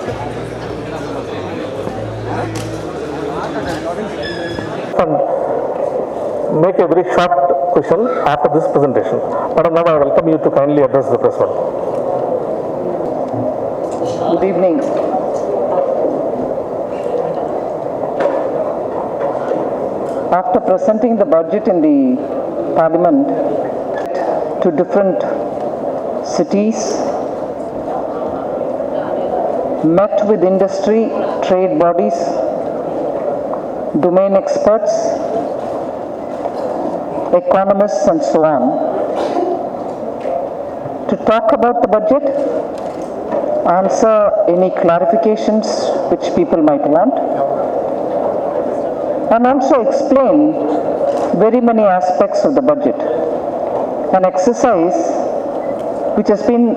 And make a very short question after this presentation. Madam, now I welcome you to kindly address the press. Good evening. After presenting the budget in the Parliament to different cities, met with industry, trade bodies, domain experts, economists and so on, to talk about the budget, answer any clarifications which people might want, and also explain very many aspects of the budget. An exercise which has been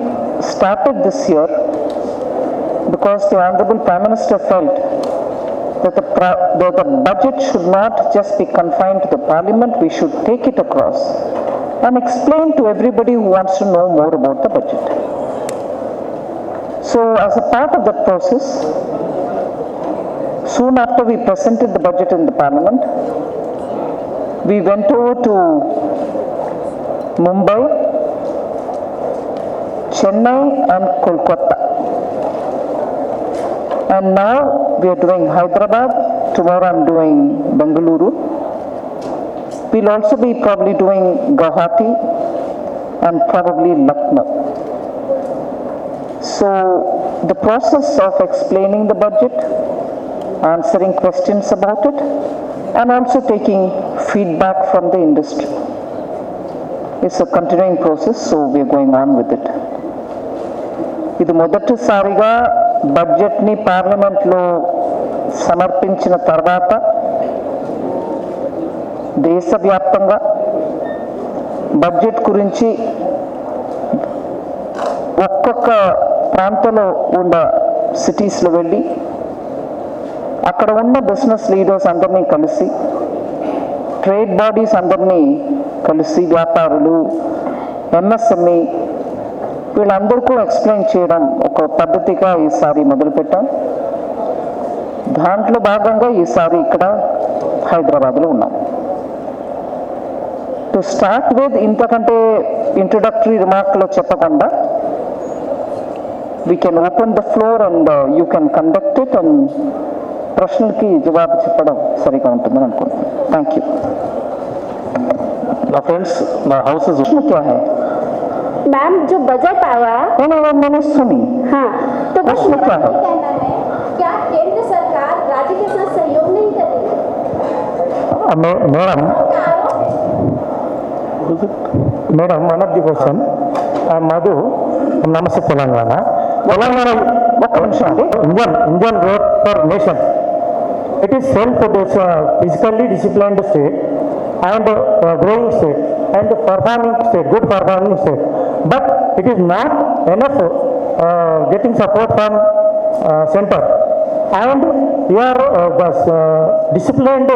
started this year because the Honorable Prime Minister felt that the budget should not just be confined to the Parliament, we should take it across and explain to everybody who wants to know more about the budget. So as a part of that process, soon after we presented the budget in the Parliament, we went over to Mumbai, Chennai and Kolkata. And now we are doing Hyderabad, tomorrow I'm doing Bengaluru. We'll also be probably doing Guwahati and probably Lucknow. So the process of explaining the budget, answering questions about it, and also taking feedback from the industry. It's a continuing process, so we are going on with it. ఇది మొదటిసారిగా బడ్జెట్ని పార్లమెంట్లో సమర్పించిన తర్వాత దేశవ్యాప్తంగా budget గురించి ఒక్కొక్క ప్రాంతంలో ఉన్న సిటీస్లో వెళ్ళి అక్కడ ఉన్న బిజినెస్ లీడర్స్ అందరినీ కలిసి, ట్రేడ్ బాడీస్ అందరినీ కలిసి, వ్యాపారులు, ఎంఎస్ఎంఈ వీళ్ళందరికీ ఎక్స్ప్లెయిన్ చేయడం ఒక పద్ధతిగా ఈసారి మొదలుపెట్టాం. దాంట్లో భాగంగా ఈసారి ఇక్కడ హైదరాబాద్లో ఉన్నాం. టు స్టార్ట్ విత్, ఇంతకంటే ఇంట్రొడక్టరీ రిమార్క్లో చెప్పకుండా we can open the floor and you can conduct it and ప్రశ్నలకి జవాబు చెప్పడం సరిగా ఉంటుందని అనుకుంటున్నాను. Thank you. నా ఫ్రెండ్స్, నా హౌస్ क्या है मैम? जो बजट आया मैंने सुनी। हाँ, तो बस प्रश्न क्या है? कहना है, क्या केंद्र सरकार राज्य के साथ सहयोग नहीं करेगी? Madam one of the question Madhu నమస్తే తెలంగాణ ఒక్క నిమిషం అండి. Indian road for nation. It is physically disciplined state and growing state and performing state, good performing state. But it is not enough getting support from center. And you are disciplined,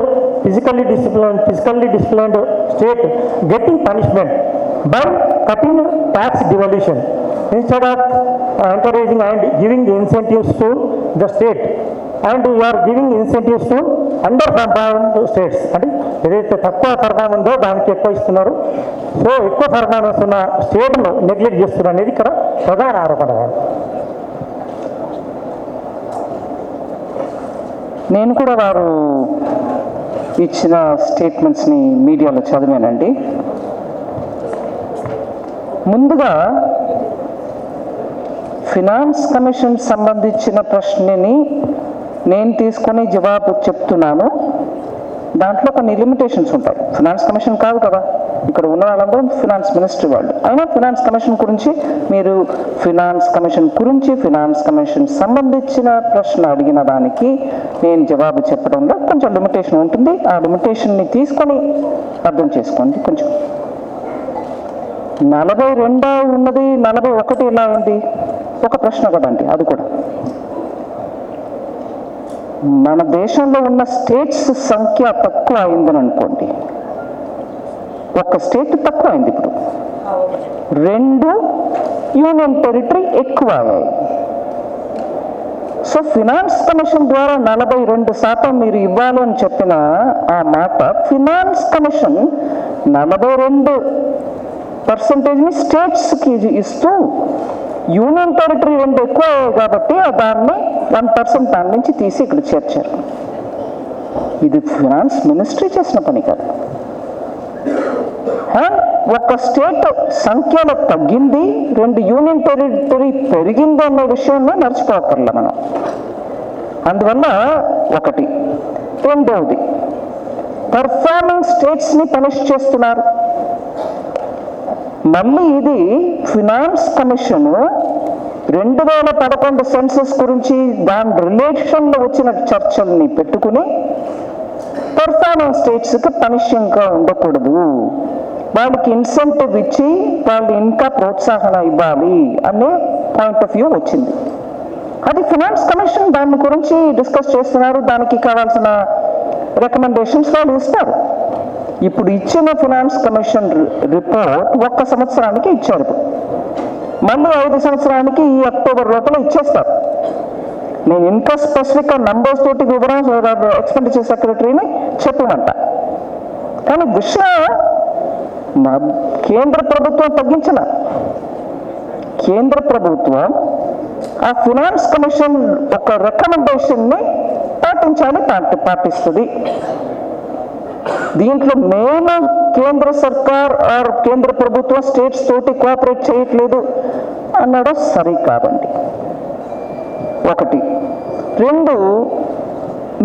physically disciplined state getting punishment by cutting tax devolution instead of encouraging and giving the incentives to the state. And you are giving incentives to under performed states. అంటే ఏదైతే తక్కువ performance ఉందో దానికి ఎక్కువ ఇస్తున్నారు. So ఎక్కువ performance ఉన్న స్టేట్ను neglect చేస్తున్నారు అనేది ఇక్కడ ప్రధాన ఆరోపణ. నేను కూడా వారు ఇచ్చిన స్టేట్మెంట్స్ని మీడియాలో చదివానండి. ముందుగా ఫినాన్స్ కమిషన్ సంబంధించిన ప్రశ్నని నేను తీసుకొని జవాబు చెప్తున్నాను. దాంట్లో కొన్ని లిమిటేషన్స్ ఉంటాయి. ఫినాన్స్ కమిషన్ కాదు కదా, ఇక్కడ ఉన్న వాళ్ళందరూ ఫినాన్స్ మినిస్ట్రీ వాళ్ళు. అయినా ఫినాన్స్ కమిషన్ గురించి మీరు ఫినాన్స్ కమిషన్ సంబంధించిన ప్రశ్న అడిగిన దానికి నేను జవాబు చెప్పడంలో కొంచెం లిమిటేషన్ ఉంటుంది. ఆ లిమిటేషన్ని తీసుకొని అర్థం చేసుకోండి. కొంచెం 42 ఉన్నది 41 ఎలా ఉంది ఒక ప్రశ్న కదండి. అది కూడా మన దేశంలో ఉన్న స్టేట్స్ సంఖ్య తక్కువ అయిందని అనుకోండి. ఒక స్టేట్ తక్కువ అయింది, ఇప్పుడు 2 యూనియన్ టెరిటరీ ఎక్కువ అయ్యాయి. సో ఫినాన్స్ కమిషన్ ద్వారా 42% మీరు ఇవ్వాలి అని చెప్పిన ఆ మాట, ఫినాన్స్ కమిషన్ 42%ని స్టేట్స్కి ఇస్తూ యూనియన్ టెరిటరీ 2 ఎక్కువ కాబట్టి దాన్ని 1% దాని నుంచి తీసి ఇక్కడ చేర్చారు. ఇది ఫినాన్స్ మినిస్ట్రీ చేసిన పని కాదు. ఒక స్టేట్ సంఖ్యలో తగ్గింది, 2 యూనియన్ టెరిటరీ పెరిగింది అన్న విషయాన్ని మర్చిపోకర్లే మనం. అందువల్ల ఒకటి. రెండవది, పర్ఫార్మింగ్ స్టేట్స్ని పనిష్ చేస్తున్నారు. మళ్ళీ ఇది ఫినాన్స్ కమిషన్ 2011 సెన్సస్ గురించి దాని రిలేషన్లో వచ్చిన చర్చల్ని పెట్టుకుని పర్ఫార్మింగ్ స్టేట్స్కి పనిషింగ్గా ఉండకూడదు, వాళ్ళకి ఇన్సెంటివ్ ఇచ్చి వాళ్ళు ఇంకా ప్రోత్సాహన ఇవ్వాలి అనే పాయింట్ ఆఫ్ వ్యూ వచ్చింది. అది ఫినాన్స్ కమిషన్ దాని గురించి డిస్కస్ చేస్తున్నారు, దానికి కావాల్సిన రికమెండేషన్స్ వాళ్ళు ఇస్తారు. ఇప్పుడు ఇచ్చిన ఫినాన్స్ కమిషన్ రిపోర్ట్ 1 సంవత్సరానికి ఇచ్చారు. మళ్ళీ 5 సంవత్సరానికి ఈ అక్టోబర్ లోపల ఇచ్చేస్తారు. నేను ఇంకా స్పెసిఫిక్గా నంబర్స్ తోటి వివరం ఎక్స్పెండిచర్ సెక్రటరీని చెప్పమంట. కానీ విషయం కేంద్ర ప్రభుత్వం తగ్గించిన, కేంద్ర ప్రభుత్వం ఆ ఫినాన్స్ కమిషన్ ఒక రికమెండేషన్ని పాటిస్తుంది. దీంట్లో మేము కేంద్ర సర్కార్ ఆర్ కేంద్ర ప్రభుత్వం స్టేట్స్ తోటి కోఆపరేట్ చేయట్లేదు అన్నడం సరికాదండి. ఒకటి. 2,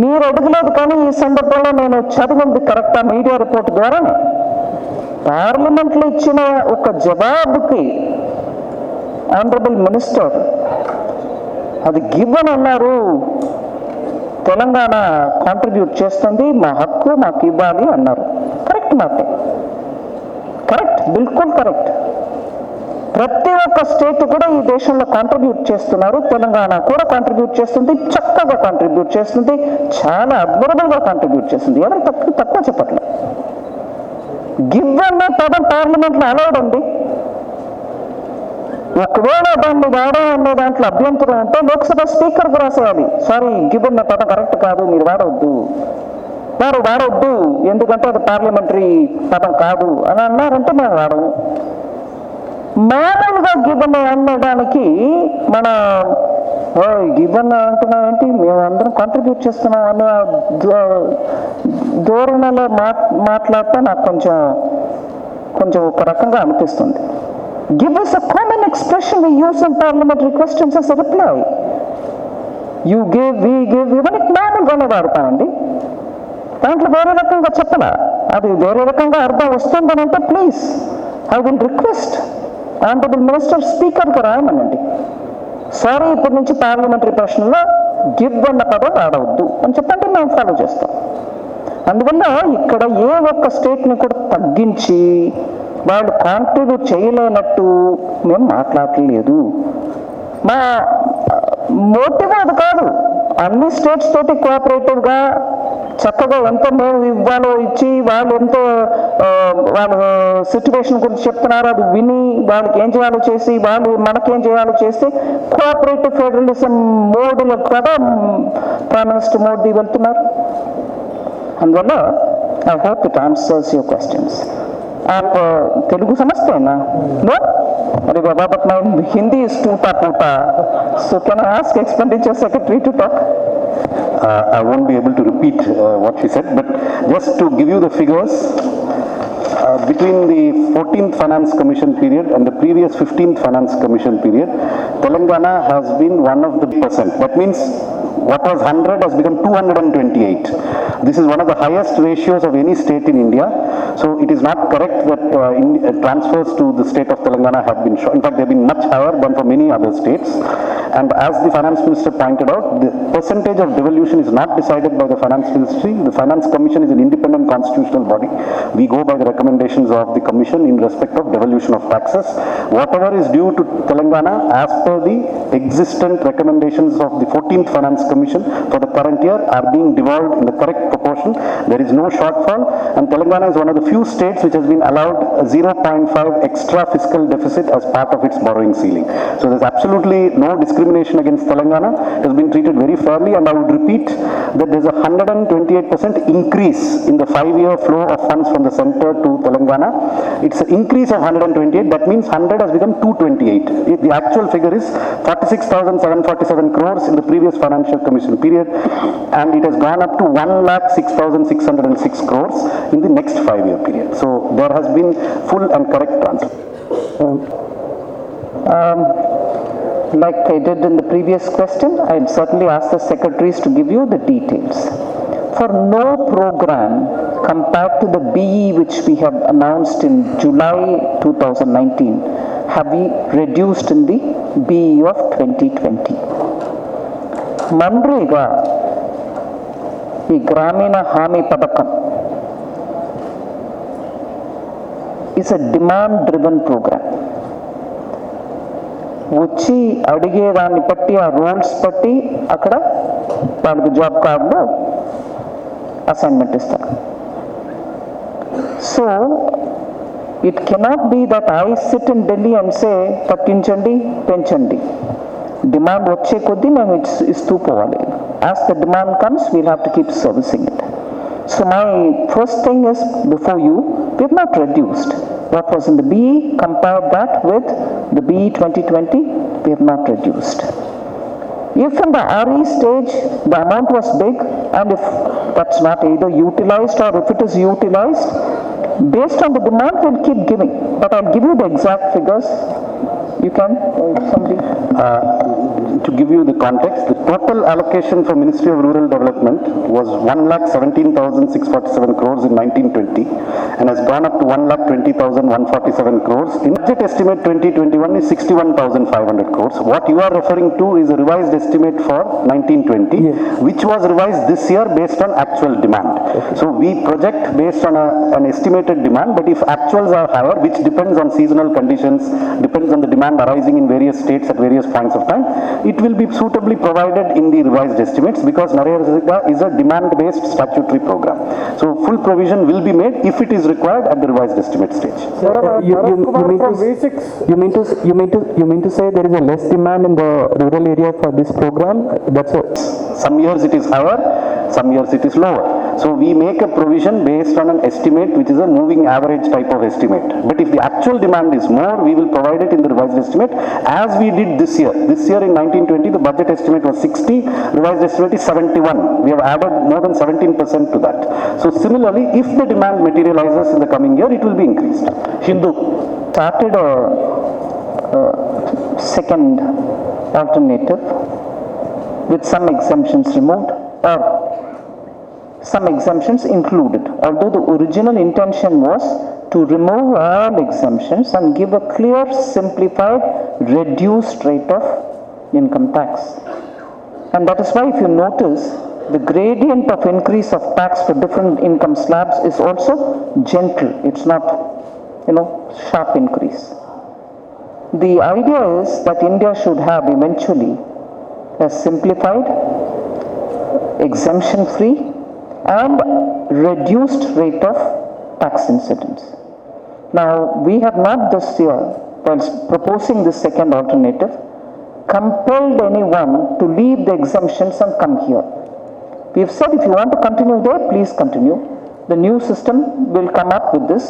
మీరు అడగలేదు కానీ ఈ సందర్భంలో నేను చదివింది కరెక్టా మీడియా రిపోర్ట్ ద్వారా, పార్లమెంట్లో ఇచ్చిన ఒక జవాబుకి ఆనరబుల్ మినిస్టర్ అది గివెన్ అన్నారు, తెలంగాణ కాంట్రిబ్యూట్ చేస్తుంది, మా హక్కు మాకు ఇవ్వాలి అన్నారు. కరెక్ట్ మాటే, కరెక్ట్, బిల్కుల్ కరెక్ట్. ప్రతి ఒక్క స్టేట్ కూడా ఈ దేశంలో కాంట్రిబ్యూట్ చేస్తున్నారు, తెలంగాణ కూడా కాంట్రిబ్యూట్ చేస్తుంది, చక్కగా కాంట్రిబ్యూట్ చేస్తుంది, చాలా అద్భుతంగా కాంట్రిబ్యూట్ చేస్తుంది. ఎవరు తక్కువ చెప్పట్లేదు. గివ్ అన్న పదం పార్లమెంట్లో అలౌడ్ ఉంది. ఒకవేళ దాన్ని వాడా అనే దాంట్లో అభ్యంతరం ఉంటే లోక్సభ స్పీకర్కి రాసేయాలి, సారీ గివ్ అన్న పదం కరెక్ట్ కాదు, మీరు వాడవద్దు, వాడవద్దు, ఎందుకంటే అది పార్లమెంటరీ పదం కాదు అని అన్నారంటే మేము వాడము. మామూలుగా గివెన్ అనడానికి మన గివెన్ అంటున్నామంటే మేము అందరం కాంట్రిబ్యూట్ చేస్తున్నాం అనే ధోరణిలో మాట్లాడితే నాకు కొంచెం ఒక రకంగా అనిపిస్తుంది. Give us a common expression we use in parliamentary questions as a reply. You give, we give, ఇవన్నీ మామూలుగానే వాడతామండి. దాంట్లో వేరే రకంగా చెప్పాలా, అది వేరే రకంగా అర్థం వస్తుందని అంటే please I will request honourable minister స్పీకర్కి రాయమనండి, సారీ ఇప్పటి నుంచి పార్లమెంటరీ ప్రశ్నలో గివ్ అన్న పదం వాడవద్దు అని చెప్పండి, మేము ఫాలో చేస్తాం. అందువల్ల ఇక్కడ ఏ ఒక్క స్టేట్ని కూడా తగ్గించి వాళ్ళు కాంట్రిబ్యూట్ చేయలేనట్టు మేము మాట్లాడలేదు. మా మోటివ్ అది కాదు. అన్ని స్టేట్స్ తోటి కోఆపరేటివ్గా చక్కగా ఎంత మేము ఇవ్వాలో ఇచ్చి వాళ్ళు ఎంతో వాళ్ళ సిచ్యువేషన్ గురించి చెప్తున్నారు, అది విని వాళ్ళకి ఏం చేయాలో చేసి వాళ్ళు మనకేం చేయాలో చేస్తే కోఆపరేటివ్ ఫెడరలిజం మోడ్లో కూడా ప్రైమ్ మినిస్టర్ మోడీ వెళ్తున్నారు. అందువల్ల I hope it answers your questions. आप तेलुगु समझते हैं ना? नो? अरे बाबा, but my Hindi is टूटा. So can I ask Expenditure Secretary to talk? I won't be able to repeat what she said, but just to give you the figures, between the 14th Finance Commission period and the previous 15th Finance Commission period, Telangana has been one of the %. That means what was 100 has become 228. This is one of the highest ratios of any state in India. So it is not correct that transfers to the state of Telangana have been short. In fact, they have been much higher than for many other states. And as the Finance Minister pointed out, the percentage of devolution is not decided by the Finance Ministry. The Finance Commission is an independent constitutional body. We go by the recommendations of the Commission in respect of devolution of taxes. Whatever is due to Telangana as per the existent recommendations of the 14th Finance Commission for the current year are being devolved in the correct proportion. There is no shortfall, and Telangana is one of the few states which has been allowed a 0.5 extra fiscal deficit as part of its borrowing ceiling. So there is absolutely no discrimination discrimination against Telangana. It has been treated very fairly, and I would repeat that there's a 128% increase in the 5-year flow of funds from the center to Telangana. It's an increase of 128. That means 100 has become 228. The actual figure is 46,747 crores in the previous financial commission period, and it has gone up to 1,06,606 crores in the next 5-year period. So there has been full and correct transfer. Like I did in the previous question, I'd certainly ask the secretaries to give you the details. For no program compared to the BE which we have announced in July 2019, have we reduced in the BE of 2020. Manrega, the Gramina Hami Padakam, is a demand-driven program. వచ్చి అడిగేదాన్ని బట్టి ఆ rules బట్టి అక్కడ వాళ్ళకి job కార్డులో assignment ఇస్తారు. So it cannot be that I sit in Delhi and say తగ్గించండి పెంచండి. డిమాండ్ వచ్చే కొద్దీ మేము ఇస్తూ పోవాలి. As the demand comes we'll have to keep servicing it. So my first thing is, before you, we have not reduced. What was in the BE, compare that with the BE 2020, we have not reduced. If in the RE stage, the amount was big, and if that's not either utilized or if it is utilized, based on the demand, we'll keep giving. But I'll give you the exact figures. You can, somebody? To give you the context, the total allocation for Ministry of Rural Development was 1,17,647 crores in 1920 and has gone up to 1,20,147 crores. In budget estimate 2021 is 61,500 crores. What you are referring to is a revised estimate for 1920, which was revised this year based on actual demand. So we project based on an estimated demand, but if actuals are higher, which depends on seasonal conditions, depends on the demand arising in various states at various points of time, it will be suitably provided in the revised estimates because NREGA is a demand-based statutory program. So full provision will be made if it is required at the revised estimate stage. You mean to say there is a less demand in the rural area for this program? That's what. Some years it is higher, some years it is lower. So we make a provision based on an estimate which is a moving average type of estimate. But if the actual demand is more, we will provide it in the revised estimate as we did this year. This year in 1920, the budget estimate was 60, revised estimate is 71. We have added more than 17% to that. So similarly, if the demand materializes in the coming year, it will be increased. Hindu started a second alternative with some exemptions removed or some exemptions included. Although the original intention was to remove all exemptions and give a clear, simplified, reduced rate of income tax. And that is why if you notice, the gradient of increase of tax for different income slabs is also gentle. It's not, sharp increase. The idea is that India should have eventually a simplified, exemption-free and reduced rate of tax incidence. Now, we have not this year, while proposing this second alternative, compelled anyone to leave the exemptions and come here. We have said if you want to continue there, please continue. The new system will come up with this.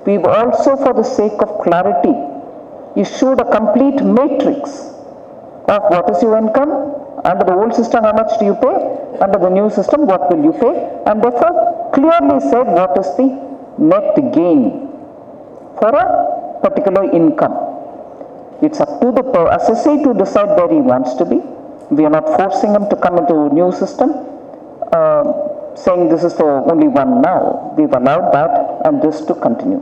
We've also, for the sake of clarity, issued a complete matrix of what is your income. Under the old system, how much do you pay? Under the new system, what will you pay? And therefore, clearly said what is the net gain for a particular income. It's up to the assessee to decide where he wants to be. We are not forcing him to come into a new system, saying this is the only one now. We've allowed that and this to continue.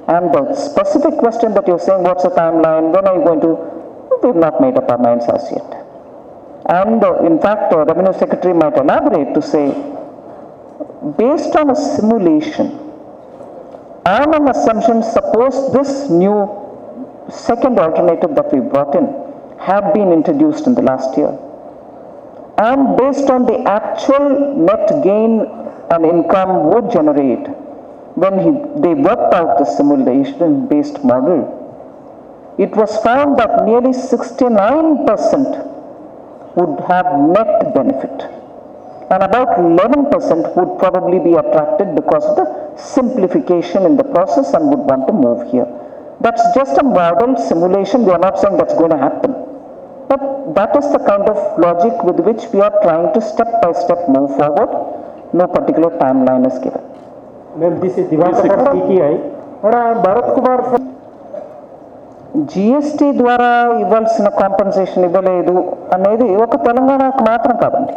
And the specific question that you're saying, what's the timeline, when are you going to, we've not made up our minds as yet. And in fact, Revenue Secretary might elaborate to say, based on a simulation and an assumption, suppose this new second alternative that we brought in have been introduced in the last year. And based on the actual net gain and income would generate when they worked out the simulation-based model, it was found that nearly 69% would have net benefit. And about 11% would probably be attracted because of the simplification in the process and would want to move here. That's just a model simulation. We are not saying that's going to happen. But that is the kind of logic with which we are trying to step by step move forward. No particular timeline is given. Ma'am, this is Divakar from PTI. Madam, Bharat Kumar from GST ద్వారా ఇవ్వాల్సిన compensation ఇవ్వలేదు అనేది ఒక తెలంగాణకు మాత్రం కాదండి.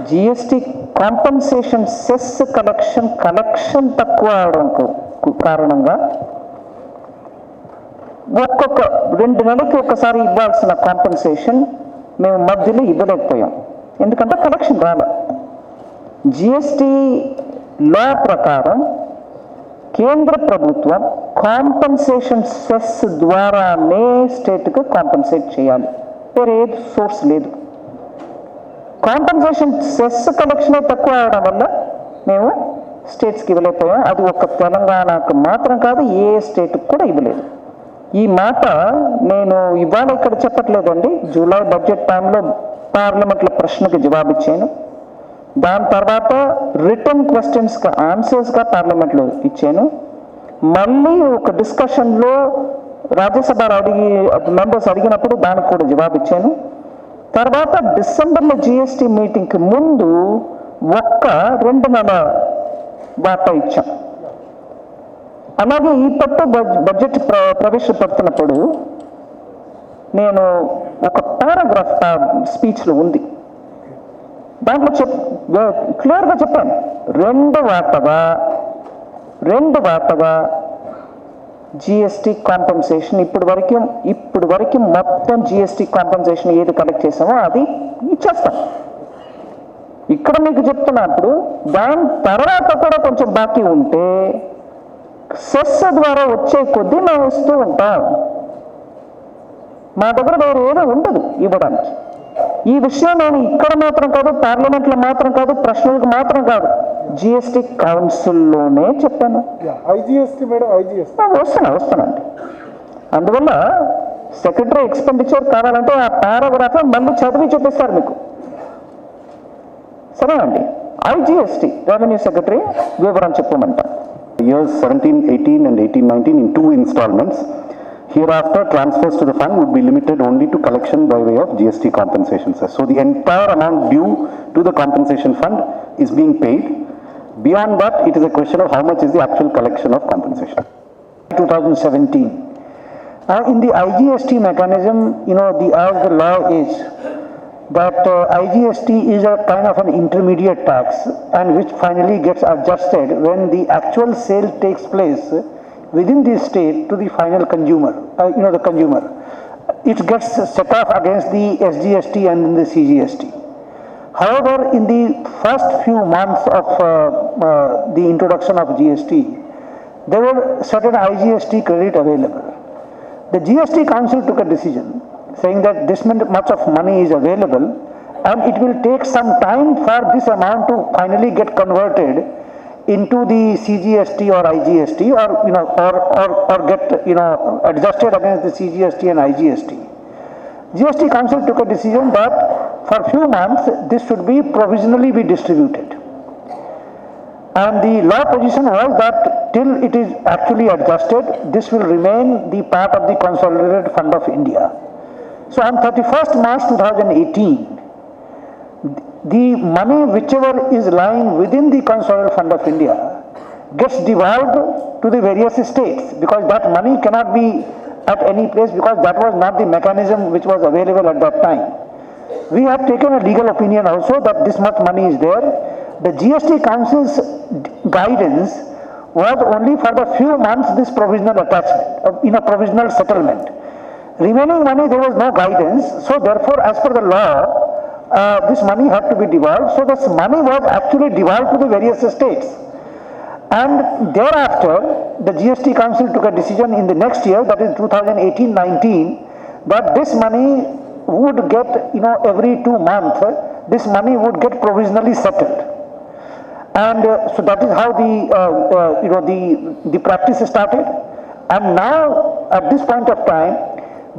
GST compensation cess collection తక్కువ అవడం కారణంగా ఒక్కొక్క 2 నెలలకి ఒకసారి ఇవ్వాల్సిన కాంపన్సేషన్ మేము మధ్యలో ఇవ్వలేకపోయాం. ఎందుకంటే కలెక్షన్ రాలే. జిఎస్టీ లా ప్రకారం కేంద్ర ప్రభుత్వం కాంపన్సేషన్ సెస్ ద్వారానే స్టేట్కి కాంపన్సేట్ చేయాలి. వేరే ఏ సోర్స్ లేదు. కాంపన్సేషన్ సెస్ కలెక్షనే తక్కువ అవడం వల్ల మేము స్టేట్స్కి ఇవ్వలేకపోయాం. అది ఒక తెలంగాణకు మాత్రం కాదు, ఏ స్టేట్కి కూడా ఇవ్వలేదు. ఈ మాట నేను ఇవాళ ఇక్కడ చెప్పట్లేదండి. జూలై బడ్జెట్ టైంలో పార్లమెంట్లో ప్రశ్నకు జవాబిచ్చాను. దాని తర్వాత రిటర్న్ క్వశ్చన్స్కి ఆన్సర్స్గా పార్లమెంట్లో ఇచ్చాను. మళ్ళీ ఒక డిస్కషన్లో రాజ్యసభ మెంబర్స్ అడిగినప్పుడు దానికి కూడా జవాబు ఇచ్చాను. తర్వాత డిసెంబర్లో జిఎస్టీ మీటింగ్కి ముందు 2 నెలల వాటా ఇచ్చాం. అలాగే ఈ బడ్జెట్ ప్రవేశపెడుతున్నప్పుడు నేను ఒక పారాగ్రాఫ్ స్పీచ్లో ఉంది. దాంట్లో క్లియర్గా చెప్పాను, 2 వాటగా జిఎస్టీ కాంపన్సేషన్ ఇప్పుడు వరకు మొత్తం జిఎస్టీ కాంపన్సేషన్ ఏది కలెక్ట్ చేసామో అది ఇచ్చేస్తాం. ఇక్కడ మీకు చెప్తున్నప్పుడు దాని తర్వాత కూడా కొంచెం బాకీ ఉంటే సెస్ ద్వారా వచ్చే కొద్దీ మేము ఇస్తూ ఉంటాం. మా దగ్గర వేరే ఏదో ఉండదు ఇవ్వడానికి. ఈ విషయం నేను ఇక్కడ మాత్రం కాదు, పార్లమెంట్లో మాత్రం కాదు, ప్రశ్నలకు మాత్రం కాదు, జిఎస్టీ కౌన్సిల్లోనే చెప్పాను. వస్తానండి. అందువల్ల సెక్రటరీ ఎక్స్పెండిచర్ కావాలంటే ఆ పారాగ్రాఫ్ మళ్ళీ చదివి చూపిస్తారు మీకు. సరేనండి. ఐజిఎస్టీ రెవెన్యూ సెక్రటరీ వివరం చెప్పమంటాం. Years 17, 18 and 18, 19 in 2 installments. Hereafter, transfers to the fund would be limited only to collection by way of GST compensation. So the entire amount due to the compensation fund is being paid. Beyond that, it is a question of how much is the actual collection of compensation. 2017. In the IGST mechanism, as the law is, that IGST is a kind of an intermediate tax and which finally gets adjusted when the actual sale takes place within the state to the final consumer, the consumer. It gets set off against the SGST and the CGST. However, in the first few months of the introduction of GST, there were certain IGST credit available. The GST Council took a decision saying that this much of money is available and it will take some time for this amount to finally get converted into the CGST or IGST or get adjusted against the CGST and IGST. GST Council took a decision that for few months this should be provisionally be distributed. And the law position was that till it is actually adjusted, this will remain the part of the Consolidated Fund of India. So on 31st March 2018, the money whichever is lying within the Consolidated Fund of India gets devolved to the various states, because that money cannot be at any place because that was not the mechanism which was available at that time. We have taken a legal opinion also that this much money is there. The GST Council's guidance was only for the few months this provisional attachment, provisional settlement. Remaining money there was no guidance, so therefore as per the law this money had to be devolved. So this money was actually devolved to the various states, and thereafter the GST Council took a decision in the next year, that is 2018-19, that this money would get every 2 months this money would get provisionally settled. And so that is how the practice started. And now at this point of time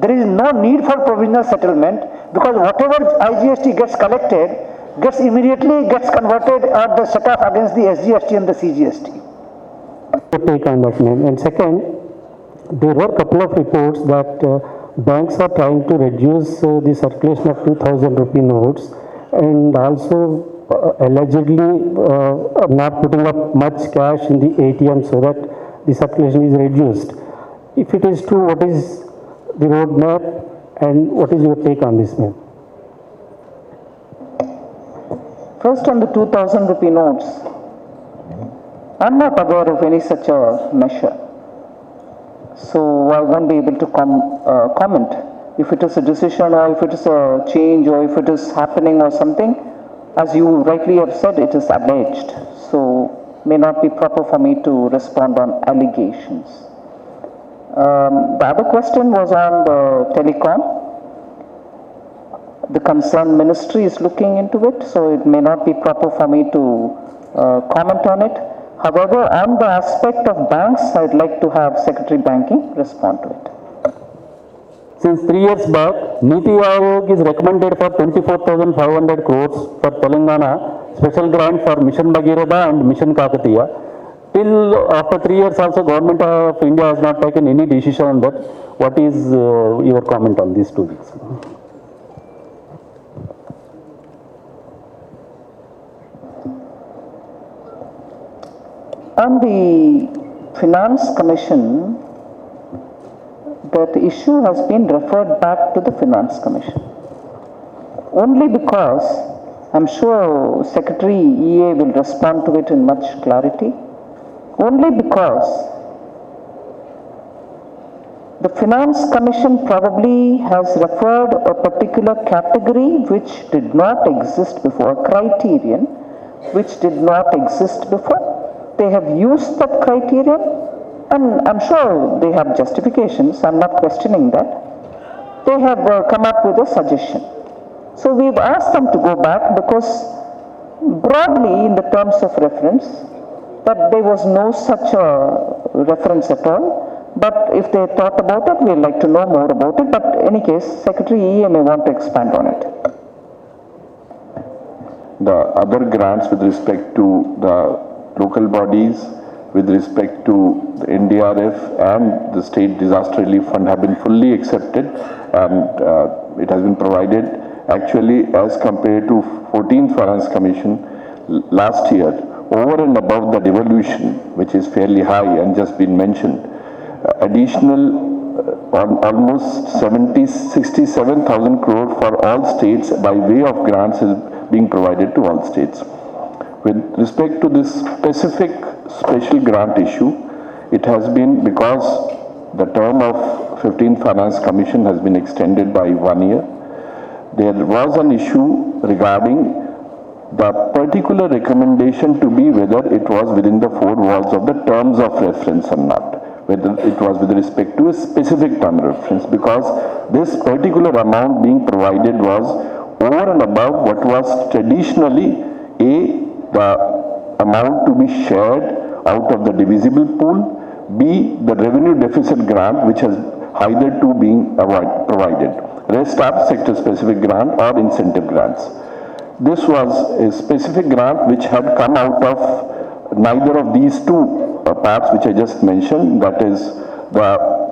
there is no need for provisional settlement because whatever IGST gets collected gets immediately gets converted at the set off against the SGST and the CGST. To take on that, ma'am. And second, there were a couple of reports that banks are trying to reduce the circulation of 2,000 rupee notes and also allegedly not putting up much cash in the ATM so that the circulation is reduced. If it is true, what is the roadmap and what is your take on this, ma'am? First on the 2,000 rupee notes, I'm not aware of any such a measure. So I won't be able to comment if it is a decision or if it is a change or if it is happening or something. As you rightly have said, it is alleged. So may not be proper for me to respond on allegations. The other question was on the telecom. The concerned ministry is looking into it, so it may not be proper for me to comment on it. However, on the aspect of banks, I'd like to have Secretary Banking respond to it. Since 3 years back, Niti Aayog is recommended for 24,500 crores for Telangana, special grant for Mission Bhagirath and Mission Kakatiya. Till after 3 years also, Government of India has not taken any decision on that. What is your comment on these 2 weeks? On the Finance Commission, that issue has been referred back to the Finance Commission. Only because I'm sure Secretary EA will respond to it in much clarity. Only because the Finance Commission probably has referred a particular category which did not exist before, a criterion which did not exist before. They have used that criterion, and I'm sure they have justifications, I'm not questioning that. They have come up with a suggestion. So we've asked them to go back because broadly in the terms of reference, that there was no such a reference at all. But if they thought about it, we'd like to know more about it. But in any case, Secretary EA may want to expand on it. The other grants with respect to the local bodies, with respect to the NDRF and the State Disaster Relief Fund have been fully accepted, and it has been provided. Actually, as compared to 14th Finance Commission last year, over and above the devolution, which is fairly high and just been mentioned, additional almost 67,000 crore for all states by way of grants is being provided to all states. With respect to this specific special grant issue, it has been because the term of 15th Finance Commission has been extended by 1 year. There was an issue regarding the particular recommendation to be whether it was within the 4 walls of the terms of reference or not, whether it was with respect to a specific term reference, because this particular amount being provided was over and above what was traditionally the amount to be shared out of the divisible pool, B, the revenue deficit grant which has either two being provided. Rest are sector specific grant or incentive grants. This was a specific grant which had come out of neither of these two parts which I just mentioned, that is the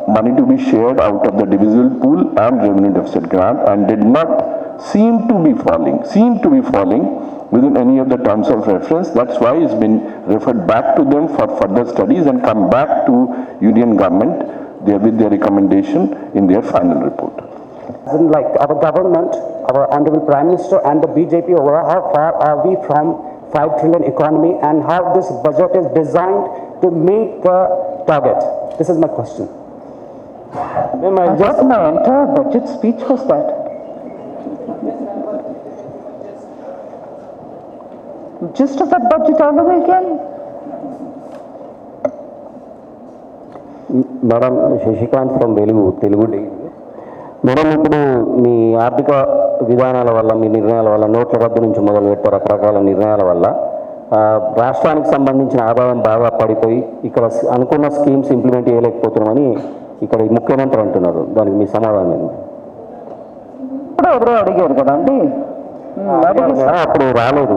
money to be shared out of the divisible pool and revenue deficit grant, and did not seem to be falling within any of the terms of reference. That's why it's been referred back to them for further studies and come back to Union government with their recommendation in their final report. Like our government, our Honorable Prime Minister and the BJP over, how far are we from 5 trillion economy and how this budget is designed to meet the target? This is my question. I thought my entire budget speech was that. Gist of that budget all over again? Madam Shashikant from Telugu daily. Madam, ఇప్పుడు మీ ఆర్థిక విధానాల వల్ల, మీ నిర్ణయాల వల్ల, నోట్ల రద్దు నుంచి మొదలుపెట్టే రకరకాల నిర్ణయాల వల్ల రాష్ట్రానికి సంబంధించిన ఆదాయం బాగా పడిపోయి ఇక్కడ అనుకున్న స్కీమ్స్ ఇంప్లిమెంట్ చేయలేకపోతున్నామని ఇక్కడ ముఖ్యమంత్రి అంటున్నారు. దానికి మీ సమాధానం ఏంటి? అడిగినప్పుడు ఎవరో అడిగారు కదా అండి. అప్పుడు రాలేదు,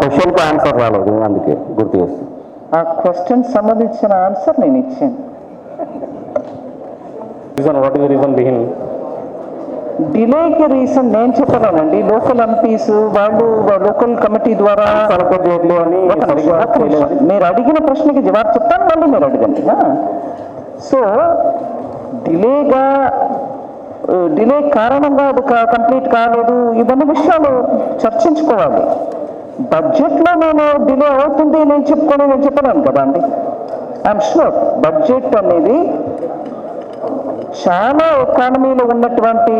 క్వశ్చన్కి ఆన్సర్ రాలేదు, అందుకే గుర్తు చేస్తాను. ఆ క్వశ్చన్ సంబంధించిన ఆన్సర్ నేను ఇచ్చాను. What is the reason behind? డిలేకి రీజన్ నేను చెప్పలేనండి. లోకల్ ఎంపీస్ వాళ్ళు లోకల్ కమిటీ ద్వారా మీరు అడిగిన ప్రశ్నకి జవాబు చెప్తాను, మళ్ళీ మీరు అడగండి. సో డిలే కారణంగా అది కంప్లీట్ కాలేదు, ఇవన్నీ విషయాలు చర్చించుకోవాలి. బడ్జెట్లో నేను డిలే అవుతుంది నేను చెప్పలేను కదా అండి. ఐఎమ్ షూర్ బడ్జెట్ అనేది చాలా ఎకానమీలో ఉన్నటువంటి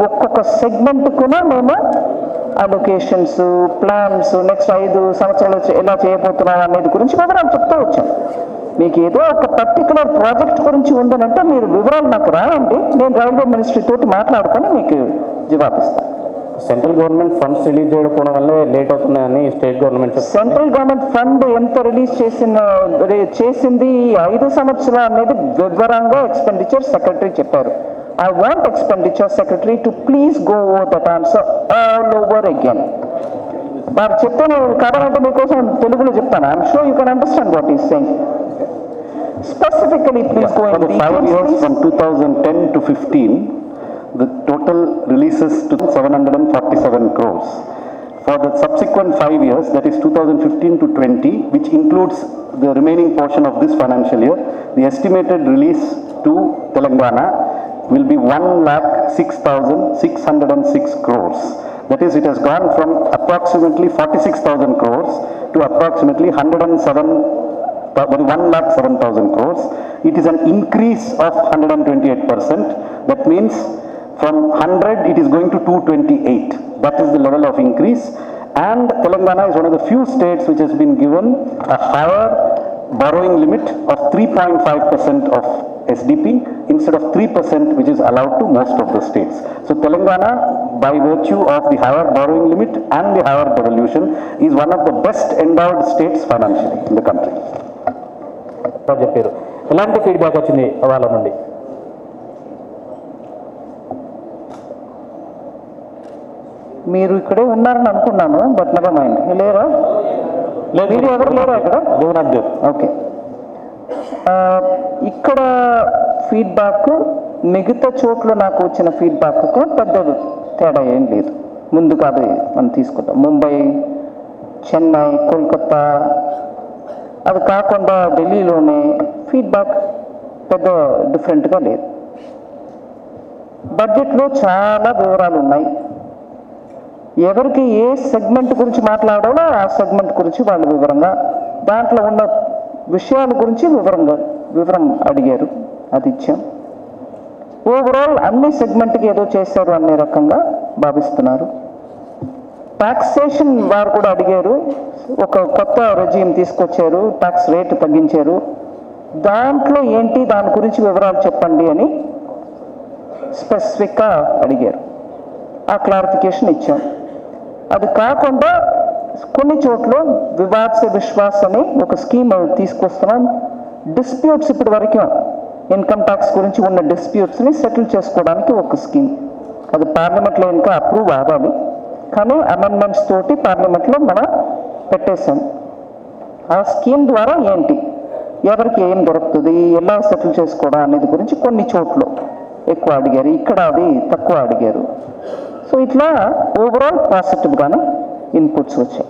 ఒక్కొక్క సెగ్మెంట్ కూడా మేము అలొకేషన్స్, ప్లాన్స్, నెక్స్ట్ 5 సంవత్సరాలు ఎలా చేయబోతున్నాం అనేది గురించి వివరాలు చెప్తూ వచ్చాం. మీకు ఏదో ఒక పర్టికులర్ ప్రాజెక్ట్ గురించి ఉందనంటే మీరు వివరాలు నాకు రాయండి, నేను రైల్వే మినిస్ట్రీ తోటి మాట్లాడుకొని మీకు జవాబిస్తాను. సెంట్రల్ గవర్నమెంట్ ఫండ్స్ రిలీజ్ చేయకపోవడం వల్ల లేట్ అవుతున్నాయని state government central government fund ఎంత రిలీజ్ చేసింది 5 సంవత్సరాలు అనేది వివరంగా ఎక్స్పెండిచర్ సెక్రటరీ చెప్పారు. I want expenditure secretary to please go over that answer all over again. వారు చెప్తాను కావాలంటే మీకోసం తెలుగులో చెప్తాను. I'm sure you can understand what he's saying. Specifically, please go in details. For the 5 years from 2010 to 15, the total releases to 747 crores. For the subsequent 5 years, that is 2015 to 20, which includes the remaining portion of this financial year, the estimated release to Telangana will be 1,06,606 crores. That is, it has gone from approximately 46,000 crores to approximately 1,07,000 crores. It is an increase of 128%. That means from 100 it is going to 228. That is the level of increase. And Telangana is one of the few states which has been given a higher borrowing limit of 3.5% of SDP instead of 3% which is allowed to most of the states. So Telangana, by virtue of the higher borrowing limit and the higher devolution, is one of the best endowed states financially in the country. చెప్పారు. ఎలాంటి feedback వచ్చింది వాళ్ళ నుండి? మీరు ఇక్కడే ఉన్నారని అనుకున్నాను, but never mind. లేరా? మీరు ఎవరు లేరా ఇక్కడ? ఓకే. ఇక్కడ ఫీడ్బ్యాక్ మిగతా చోట్ల నాకు వచ్చిన ఫీడ్బ్యాక్కు పెద్ద తేడా ఏం లేదు. ముందుకు అది మనం తీసుకుంటాం. ముంబై, చెన్నై, కోల్కతా, అది కాకుండా ఢిల్లీలోనే ఫీడ్బ్యాక్ పెద్ద డిఫరెంట్గా లేదు. బడ్జెట్లో చాలా వివరాలు ఉన్నాయి. ఎవరికి ఏ సెగ్మెంట్ గురించి మాట్లాడాలో ఆ సెగ్మెంట్ గురించి వాళ్ళు వివరంగా, దాంట్లో ఉన్న విషయాల గురించి వివరం అడిగారు, అది ఇచ్చాం. ఓవరాల్ అన్ని సెగ్మెంట్కి ఏదో చేశారు అనే రకంగా భావిస్తున్నారు. టాక్సేషన్ వారు కూడా అడిగారు, ఒక కొత్త రెజ్యూమ్ తీసుకొచ్చారు, ట్యాక్స్ రేట్ తగ్గించారు, దాంట్లో ఏంటి దాని గురించి వివరాలు చెప్పండి అని స్పెసిఫిక్గా అడిగారు. ఆ క్లారిఫికేషన్ ఇచ్చాం. అది కాకుండా కొన్ని చోట్ల వివాద్ సే విశ్వాస్ అని ఒక స్కీమ్ తీసుకొస్తున్నాం. డిస్ప్యూట్స్ ఇప్పటి వరకు ఇన్కమ్ ట్యాక్స్ గురించి ఉన్న డిస్ప్యూట్స్ని సెటిల్ చేసుకోవడానికి ఒక స్కీమ్, అది పార్లమెంట్లో ఇంకా అప్రూవ్ అవ్వాలి, కానీ అమెండ్మెంట్స్ తోటి పార్లమెంట్లో మనం పెట్టేశాం. ఆ స్కీమ్ ద్వారా ఏంటి, ఎవరికి ఏం దొరుకుతుంది, ఎలా సెటిల్ చేసుకోవడం అనేది గురించి కొన్ని చోట్ల ఎక్కువ అడిగారు, ఇక్కడ అది తక్కువ అడిగారు. సో ఇట్లా ఓవరాల్ పాజిటివ్గానే ఇన్పుట్స్ వచ్చాయి.